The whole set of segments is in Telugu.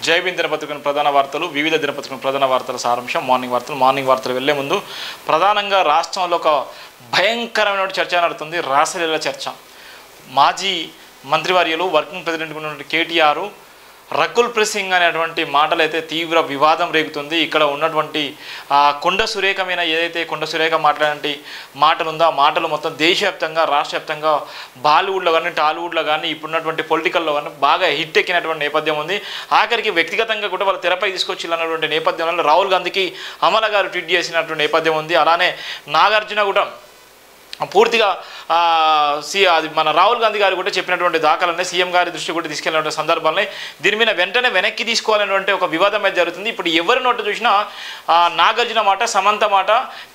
జైబీన్ దినపత్రికను ప్రధాన వార్తలు, వివిధ దినపత్రికను ప్రధాన వార్తల సారాంశం, మార్నింగ్ వార్తలు వెళ్లే ముందు ప్రధానంగా రాష్ట్రంలో ఒక భయంకరమైన చర్చ నడుతుంది. రాసలీల చర్చ. మాజీ మంత్రివర్యులు వర్కింగ్ ప్రెసిడెంట్ ఉన్నటువంటి కేటీఆర్ రకుల్ ప్రీత్ సింగ్ అనేటువంటి మాటలు అయితే తీవ్ర వివాదం రేగుతుంది. ఇక్కడ ఉన్నటువంటి కొండ సురేఖమైన ఏదైతే కొండ సురేఖ మాట్లాడే మాటలు ఉందో ఆ మాటలు మొత్తం దేశవ్యాప్తంగా రాష్ట్ర వ్యాప్తంగా బాలీవుడ్లో కానీ టాలీవుడ్లో కానీ ఇప్పుడున్నటువంటి పొలిటికల్లో కానీ బాగా హిట్ ఎక్కినటువంటి నేపథ్యం ఉంది. ఆఖరికి వ్యక్తిగతంగా కూడా వాళ్ళు తెరపై తీసుకొచ్చినటువంటి నేపథ్యంలో రాహుల్ గాంధీకి అమల గారు ట్వీట్ చేసినటువంటి నేపథ్యం ఉంది. అలానే నాగార్జున కూడా పూర్తిగా అది మన రాహుల్ గాంధీ గారు కూడా చెప్పినటువంటి దాఖలనే సీఎం గారి దృష్టి కూడా తీసుకెళ్ళినటువంటి సందర్భాలని దీని మీద వెంటనే వెనక్కి తీసుకోవాలనేటువంటి ఒక వివాదం అయితే జరుగుతుంది. ఇప్పుడు ఎవరి నోట చూసినా నాగార్జున మాట, సమంత మాట,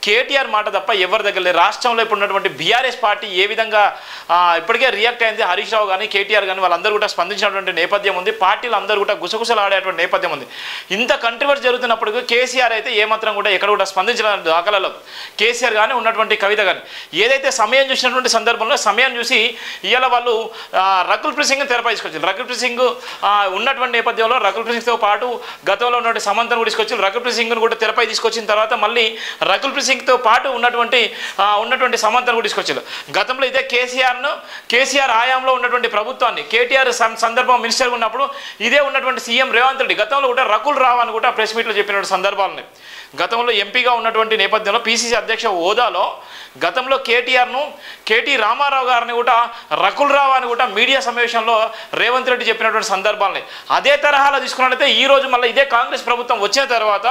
కేటీఆర్ మాట తప్ప ఎవరి దగ్గర లేదు. రాష్ట్రంలో ఇప్పుడు ఉన్నటువంటి బీఆర్ఎస్ పార్టీ ఏ విధంగా ఇప్పటికే రియాక్ట్ అయింది. హరీష్ రావు కానీ కేటీఆర్ కానీ వాళ్ళందరూ కూడా స్పందించినటువంటి నేపథ్యం ఉంది. పార్టీలు అందరూ కూడా గుసగుసలు ఆడేటువంటి నేపథ్యం ఉంది. ఇంత కంట్రవర్సీ జరుగుతున్నప్పుడు కేసీఆర్ అయితే ఏమాత్రం కూడా ఎక్కడ కూడా స్పందించిన దాఖలలో కేసీఆర్ కానీ ఉన్నటువంటి కవిత కానీ ఏదైతే సమయం చూసినటువంటి సందర్భంలో సమయం చూసి ఇవాళ వాళ్ళు రకుల్ ప్రీత్ సింగ్ తెరపై తీసుకొచ్చారు. రకుల్ ప్రీత్ సింగ్ ఉన్నటువంటి నేపథ్యంలో రకుల్ ప్రీత్ సింగ్తో పాటు గతంలో ఉన్నటువంటి సమంతను కూడా తీసుకొచ్చారు. రకుల్ ప్రీత్ సింగ్ను కూడా తెరపై తీసుకొచ్చిన తర్వాత మళ్ళీ రకుల్ ప్రీత్ సింగ్తో పాటు ఉన్నటువంటి సమంతను కూడా తీసుకొచ్చారు. గతంలో ఇదే కేసీఆర్ హయాంలో ఉన్నటువంటి ప్రభుత్వాన్ని కేటీఆర్ సందర్భం మినిస్టర్గా ఉన్నప్పుడు ఇదే ఉన్నటువంటి సీఎం రేవంత్ రెడ్డి గతంలో కూడా రకుల్ రావు అని కూడా ప్రెస్ మీట్లో చెప్పినటువంటి సందర్భాలని గతంలో ఎంపీగా ఉన్నటువంటి నేపథ్యంలో పీసీసీ అధ్యక్ష హోదాలో గతంలో కేటీ రామారావు గారిని కూడా రకుల్ రావు అని కూడా మీడియా సమావేశంలో రేవంత్ రెడ్డి చెప్పినటువంటి సందర్భాలని అదే తరహాలో తీసుకున్నట్లయితే ఈరోజు మళ్ళీ ఇదే కాంగ్రెస్ ప్రభుత్వం వచ్చిన తర్వాత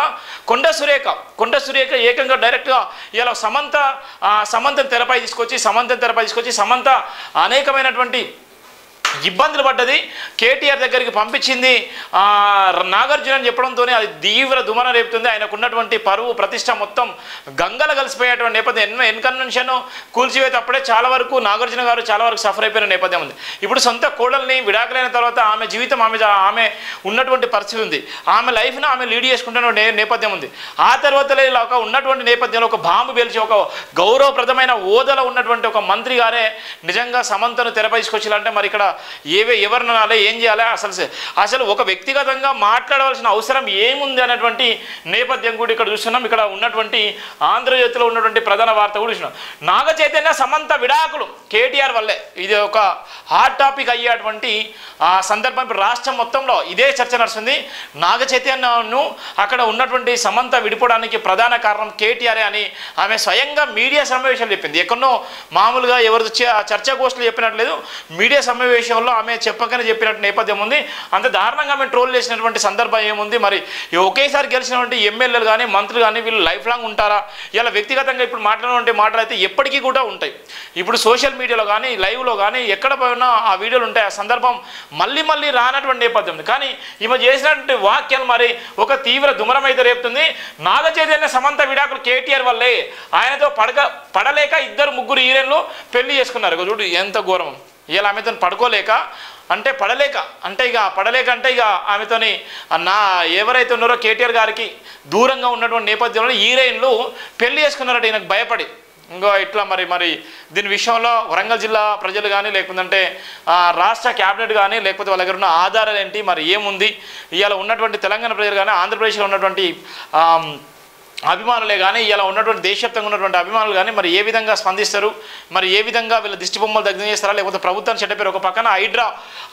కొండ సురేఖ ఏకంగా డైరెక్ట్గా ఇలా సమంతను తెరపై తీసుకొచ్చి సమంత అనేకమైనటువంటి ఇబ్బందులు పడ్డది. కేటీఆర్ దగ్గరికి పంపించింది నాగార్జున అని చెప్పడంతోనే అది తీవ్ర దుమారం రేపుతుంది. ఆయనకు ఉన్నటువంటి పరువు ప్రతిష్ట మొత్తం గంగల కలిసిపోయేటువంటి నేపథ్యం. ఎన్కన్వెన్షన్ కూల్చివేత అప్పుడే చాలా వరకు నాగార్జున గారు చాలా వరకు సఫర్ అయిపోయిన నేపథ్యం ఉంది. ఇప్పుడు సొంత కోడల్ని విడాకులైన తర్వాత ఆమె జీవితం ఆమె ఉన్నటువంటి పరిస్థితి ఉంది. ఆమె లైఫ్ను ఆమె లీడ్ చేసుకుంటున్న నేపథ్యం ఉంది. ఆ తర్వాత ఉన్నటువంటి నేపథ్యంలో ఒక బాంబు పేల్చి ఒక గౌరవప్రదమైన హోదాలో ఉన్నటువంటి ఒక మంత్రి గారే నిజంగా సమంతను తెరపై తీసుకొచ్చారంటే మరి ఇక్కడ ఎవరిని అనాలి, ఏం చేయాలి, అసలు ఒక వ్యక్తిగతంగా మాట్లాడవలసిన అవసరం ఏముంది అనేటువంటి నేపథ్యం కూడా ఇక్కడ చూస్తున్నాం. ఇక్కడ ఉన్నటువంటి ఆంధ్రజ్యోతిలో ఉన్నటువంటి ప్రధాన వార్త కూడా చూసినాం. నాగ చైతన్య సమంత విడాకులు కేటీఆర్ వల్లే ఇది ఒక హాట్ టాపిక్ అయ్యేటువంటి సందర్భం. రాష్ట్రం మొత్తంలో ఇదే చర్చ నడుస్తుంది. నాగ చైతన్యను అక్కడ ఉన్నటువంటి సమంత విడిపోవడానికి ప్రధాన కారణం కేటీఆర్ అని ఆమె స్వయంగా మీడియా సమావేశాలు చెప్పింది. ఎక్కడో మామూలుగా ఎవరు చర్చాగోష్ఠులు చెప్పినట్లేదు, మీడియా సమావేశంలో ఆమె చెప్పకనే చెప్పినట్టు నేపథ్యం ఉంది. అంత దారుణంగా ఆమె ట్రోల్ చేసినటువంటి సందర్భం ఏముంది. మరి ఒకేసారి గెలిచినటువంటి ఎమ్మెల్యేలు కానీ మంత్రులు కానీ వీళ్ళు లైఫ్ లాంగ్ ఉంటారా? ఇలా వ్యక్తిగతంగా ఇప్పుడు మాట్లాడినటువంటి మాటలు అయితే ఎప్పటికీ కూడా ఉంటాయి. ఇప్పుడు సోషల్ మీడియాలో కానీ లైవ్లో కానీ ఎక్కడ పోయినా ఆ వీడియోలు ఉంటాయి. ఆ సందర్భం మళ్ళీ రానటువంటి నేపథ్యం ఉంది. కానీ ఈమె చేసినటువంటి వాక్యాలు మరి ఒక తీవ్ర దుమరం అయితే రేపుతుంది. నాగ చైతన్య సమంత విడాకులు కేటీఆర్ వల్లే, ఆయనతో పడలేక ఇద్దరు ముగ్గురు హీరోయిన్లు పెళ్లి చేసుకున్నారు. చూడు ఎంత ఘోరం. ఇలా ఆమెతో పడలేక ఇక ఆమెతోని ఎవరైతే ఉన్నారో కేటీఆర్ గారికి దూరంగా ఉన్నటువంటి నేపథ్యంలో హీరోయిన్లు పెళ్లి చేసుకున్నారట ఈయనకు భయపడి. ఇంకో ఇట్లా మరి దీని విషయంలో వరంగల్ జిల్లా ప్రజలు కానీ లేకపోతే రాష్ట్ర క్యాబినెట్ కానీ లేకపోతే వాళ్ళ దగ్గర ఉన్న ఆధారాలు ఏంటి, మరి ఏముంది, ఇవాళ ఉన్నటువంటి తెలంగాణ ప్రజలు కానీ ఆంధ్రప్రదేశ్లో ఉన్నటువంటి అభిమానులే కానీ ఇలా ఉన్నటువంటి దేశవ్యాప్తంగా ఉన్నటువంటి అభిమానులు కానీ మరి ఏ విధంగా స్పందిస్తారు, మరి ఏ విధంగా వీళ్ళ దిష్టి బొమ్మలు దగ్గర చేస్తారా, లేకపోతే ప్రభుత్వాన్ని చెడ్డపేరు ఒక పక్కన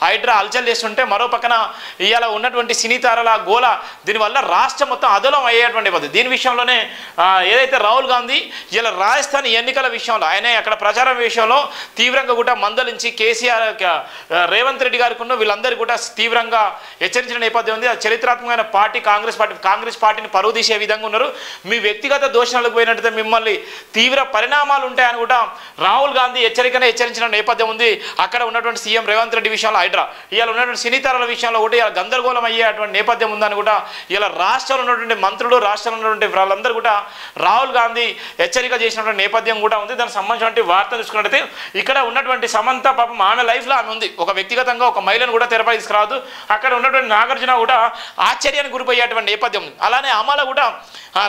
హైడ్రా అల్చల్ చేస్తుంటే మరో పక్కన ఇవాళ ఉన్నటువంటి సినీ తారల గోల దీనివల్ల రాష్ట్రం మొత్తం అదలం అయ్యేటువంటి పద్ధతి. దీని విషయంలోనే ఏదైతే రాహుల్ గాంధీ ఇలా రాజస్థాన్ ఎన్నికల విషయంలో ఆయన అక్కడ ప్రచారం విషయంలో తీవ్రంగా కూడా మందలించి కేసీఆర్ రేవంత్ రెడ్డి గారికి వీళ్ళందరికీ కూడా తీవ్రంగా హెచ్చరించిన నేపథ్యం ఉంది. అది చరిత్రాత్మకమైన పార్టీ కాంగ్రెస్ పార్టీని పరువు తీసే విధంగా ఉన్నారు. మీ వ్యక్తిగత దోషణలకు పోయినట్టయితే మిమ్మల్ని తీవ్ర పరిణామాలు ఉంటాయని కూడా రాహుల్ గాంధీ హెచ్చరించిన నేపథ్యం ఉంది. అక్కడ ఉన్నటువంటి సీఎం రేవంత్ రెడ్డి విషయంలో హైడ్రా, ఇవాళ ఉన్నటువంటి సినీతారల విషయంలో కూడా ఇలా గందరగోళం అయ్యేటువంటి నేపథ్యం ఉందని కూడా ఇలా రాష్ట్రంలో ఉన్నటువంటి మంత్రులు, రాష్ట్రంలో ఉన్నటువంటి వాళ్ళందరూ కూడా రాహుల్ గాంధీ హెచ్చరిక చేసినటువంటి నేపథ్యం కూడా ఉంది. దానికి సంబంధించినటువంటి వార్త చూసుకున్నట్టయితే ఇక్కడ ఉన్నటువంటి సమంత పాపం ఆమె లైఫ్లో ఆమె ఉంది. ఒక వ్యక్తిగతంగా ఒక మహిళను కూడా తెరపై తీసుకురాదు. అక్కడ ఉన్నటువంటి నాగార్జున కూడా ఆశ్చర్యానికి గురిపోయేటువంటి నేపథ్యం ఉంది. అలానే అమల కూడా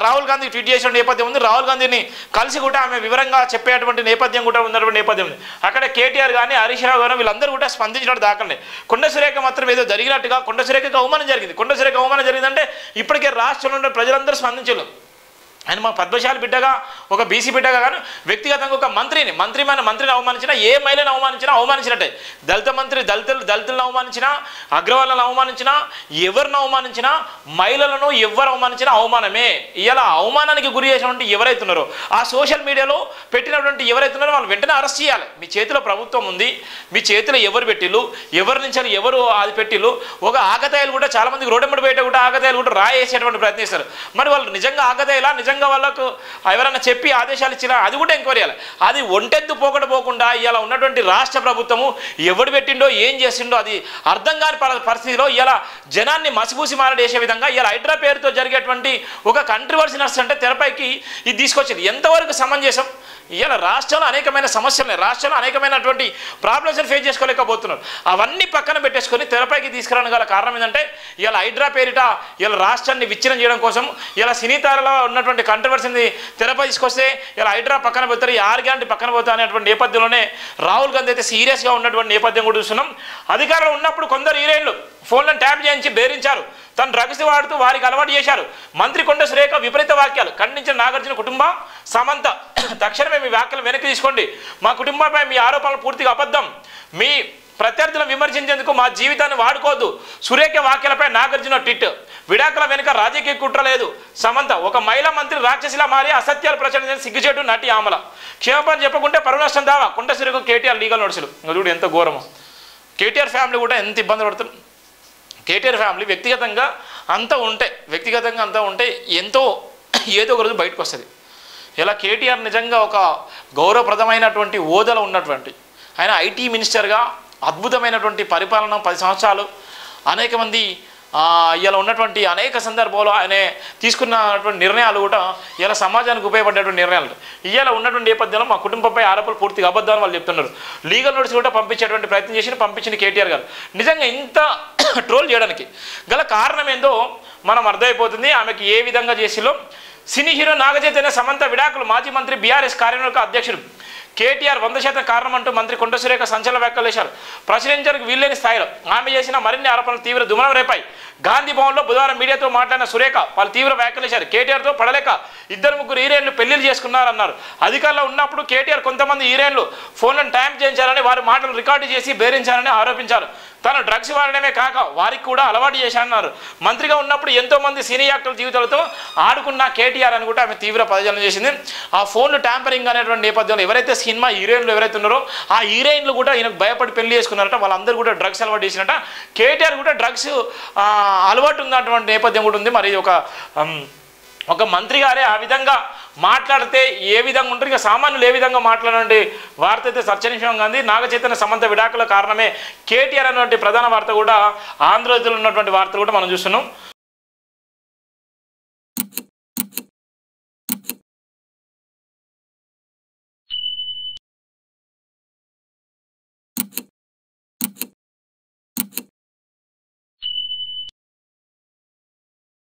రాహుల్ రాహుల్ గాంధీ ట్వీట్ చేసిన నేపథ్యం ఉంది. రాహుల్ గాంధీని కలిసి కూడా ఆమె వివరంగా చెప్పేటువంటి నేపథ్యం కూడా ఉన్నటువంటి నేపథ్యం ఉంది. అక్కడ కేటీఆర్ కానీ హరీష్ రావు కానీ వీళ్ళందరూ కూడా స్పందించినట్టు దాఖలే. కొండ సురేఖ మాత్రం ఏదో జరిగినట్టుగా, కొండ సురేఖకు అవమానం జరిగింది. కొండ సురేఖ అవమానం జరిగిందంటే ఇప్పటికే రాష్ట్రంలో ఉన్న ప్రజలందరూ స్పందించలేదు. ఆయన మా పద్మశాలి బిడ్డగా, ఒక బీసీ బిడ్డగా కానీ వ్యక్తిగతంగా ఒక మంత్రిని అవమానించినా, ఏ మహిళను అవమానించినట్టే. దళితులను అవమానించినా, అగ్రవాళ్ళను అవమానించినా, ఎవరిని అవమానించినా, మహిళలను ఎవరు అవమానించినా అవమానమే. ఇలా అవమానానికి గురి చేసినటువంటి ఎవరైతున్నారో, ఆ సోషల్ మీడియాలో పెట్టినటువంటి ఎవరైతున్నారో వాళ్ళు వెంటనే అరెస్ట్ చేయాలి. మీ చేతిలో ప్రభుత్వం ఉంది, మీ చేతిలో ఎవరు పెట్టిళ్ళు, ఎవరి నుంచి ఎవరు అది పెట్టిళ్ళు. ఒక ఆగతాయిలు కూడా చాలామందికి రోడ్డెంబడి బయట కూడా ఆగతాయిలు కూడా రాయేసేటువంటి ప్రయత్నిస్తారు. మరి వాళ్ళు నిజంగా ఆగతాయిలా, నిజంగా వాళ్ళకు ఎవరైనా చెప్పి ఆదేశాలు ఇచ్చినా అది కూడా ఎంక్వైరీ చేయాలి. అది ఒంటెత్తు పోకుండా ఇలా ఉన్నటువంటి రాష్ట్ర ప్రభుత్వము ఎవడు పెట్టిండో ఏం చేసిండో అది అర్థం కాని పరిస్థితిలో ఇలా జనాన్ని మసిపూసి మారడేసే విధంగా ఇలా హైడ్రా పేరుతో జరిగేటువంటి ఒక కంట్రవర్సీ నడుస్తుంటే తెరపైకి ఇది తీసుకొచ్చింది. ఎంతవరకు సమంజసం? ఇలా రాష్ట్రంలో అనేకమైన సమస్యలు, రాష్ట్రంలో అనేకమైనటువంటి ప్రాబ్లమ్స్ ఫేస్ చేసుకోలేకపోతున్నారు. అవన్నీ పక్కన పెట్టేసుకొని తెరపైకి తీసుకురావడం గల కారణం ఏంటంటే ఇలా హైడ్రా పేరిట ఇలా రాష్ట్రాన్ని విచ్ఛిన్నం చేయడం కోసం ఇలా సినీ తారలో ఉన్నటువంటి కంట్రవర్సీని తెరపై తీసుకొస్తే ఇలా హైడ్రా పక్కన పోతారు, ఈ 6 గ్యారెంటీ పక్కన పోతారు అనేటువంటి నేపథ్యంలోనే రాహుల్ గాంధీ అయితే సీరియస్గా ఉన్నటువంటి నేపథ్యం కూడా చూస్తున్నాం. అధికారంలో ఉన్నప్పుడు కొందరు హీరోయిన్లు ఫోన్లను ట్యాప్ చేయించి బెదిరించారు, తను డ్రగ్స్ వాడుతూ వారికి అలవాటు చేశారు. మంత్రి కొండ సురేఖ విపరీత వాక్యాలు ఖండించిన నాగార్జున కుటుంబం, సమంత తక్షణమే మీ వ్యాఖ్యలు వెనక్కి తీసుకోండి, మా కుటుంబంపై మీ ఆరోపణలు పూర్తిగా అబద్ధం, మీ ప్రత్యర్థులను విమర్శించేందుకు మా జీవితాన్ని వాడుకోవద్దు. సురేఖ వ్యాఖ్యలపై నాగార్జున ట్వీట్. విడాకుల వెనుక రాజకీయ కుట్ర లేదు. సమంత ఒక మహిళా మంత్రి రాక్షసిలా మారి అసత్యాలు ప్రచారం సిగ్గుచేటు నటి ఆమల. క్షేమపని చెప్పకుంటే పరువు నష్టం దావా. కొండ సురేఖ కేటీఆర్ లీగల్ నోటీసులు. ఇంకా చూడు ఎంత ఘోరమో. కేటీఆర్ ఫ్యామిలీ కూడా ఎంత ఇబ్బంది పడుతుంది. కేటీఆర్ ఫ్యామిలీ వ్యక్తిగతంగా అంతా ఉంటే ఎంతో ఏదో ఒక రోజు బయటకు వస్తుంది. ఇలా కేటీఆర్ నిజంగా ఒక గౌరవప్రదమైనటువంటి హోదాలో ఉన్నటువంటి ఆయన ఐటీ మినిస్టర్గా అద్భుతమైనటువంటి పరిపాలన 10 సంవత్సరాలు అనేక మంది ఇలా ఉన్నటువంటి అనేక సందర్భాల్లో ఆయన తీసుకున్నటువంటి నిర్ణయాలు కూడా ఇలా సమాజానికి ఉపయోగపడేటువంటి నిర్ణయాలు. ఇలా ఉన్నటువంటి నేపథ్యంలో మా కుటుంబంపై ఆరోపణలు పూర్తిగా అబద్ధాలు వాళ్ళు చెప్తున్నారు. లీగల్ నోటీస్ కూడా పంపించేటువంటి ప్రయత్నం పంపించిన కేటీఆర్ గారు. నిజంగా ఇంత ట్రోల్ చేయడానికి గల కారణం ఏందో మనం అర్థమైపోతుంది. ఆమెకి ఏ విధంగా చేసిలో సినీ హీరో నాగచైతన్య సమంత విడాకులు. మాజీ మంత్రి బీఆర్ఎస్ కార్యనిర్వాహక అధ్యక్షుడు కేటీఆర్ 100% కారణం అంటూ మంత్రి కొండ సురేఖ సంచలన వ్యాఖ్యలు చేశారు. ప్రశ్నించడానికి వీల్లేని స్థాయిలో ఆమె చేసిన మరిన్ని ఆరోపణలు తీవ్ర దుమారం రేపాయి. గాంధీ భవన్లో బుధవారం మీడియాతో మాట్లాడిన సురేఖ వాళ్ళు తీవ్ర వ్యాఖ్యలు చేశారు. కేటీఆర్తో పడలేక 2-3 హీరోయిన్లు పెళ్లిళ్ళు చేసుకున్నారన్నారు. అధికారంలో ఉన్నప్పుడు కేటీఆర్ కొంతమంది హీరోయిన్లు ఫోన్లను ట్యాంప్ చేయించారని, వారి మాటలు రికార్డు చేసి బెదిరించారని ఆరోపించారు. తను డ్రగ్స్ వాడడమే కాక వారికి కూడా అలవాటు చేశారన్నారు. మంత్రిగా ఉన్నప్పుడు ఎంతోమంది సినీ యాక్టర్ల జీవితాలతో ఆడుకున్న కేటీఆర్ అని కూడా ఆమె తీవ్ర పదజాలం చేసింది. ఆ ఫోన్లు ట్యాంపరింగ్ అనేటువంటి నేపథ్యంలో ఎవరైతే సినిమా హీరోయిన్లు ఎవరైతే ఉన్నారో ఆ హీరోయిన్లు కూడా ఈయనకు భయపడి పెళ్లి చేసుకున్నారట. వాళ్ళందరూ కూడా డ్రగ్స్ అలవాటు చేసినట్ట. కేటీఆర్ కూడా డ్రగ్స్ అలవాటు ఉన్నటువంటి నేపథ్యం కూడా ఉంది. మరి ఒక మంత్రి గారే ఆ విధంగా మాట్లాడితే ఏ విధంగా ఉంటుంది, ఇక సామాన్యులు ఏ విధంగా మాట్లాడండి. వార్త అయితే చర్చనీయాంశంగా ఉంది. నాగచైతన్య సమంత విడాకుల కారణమే కేటీఆర్ అన్నటువంటి ప్రధాన వార్త కూడా ఆంధ్రజ్యోతిలో ఉన్నటువంటి వార్తలు కూడా మనం చూస్తున్నాం.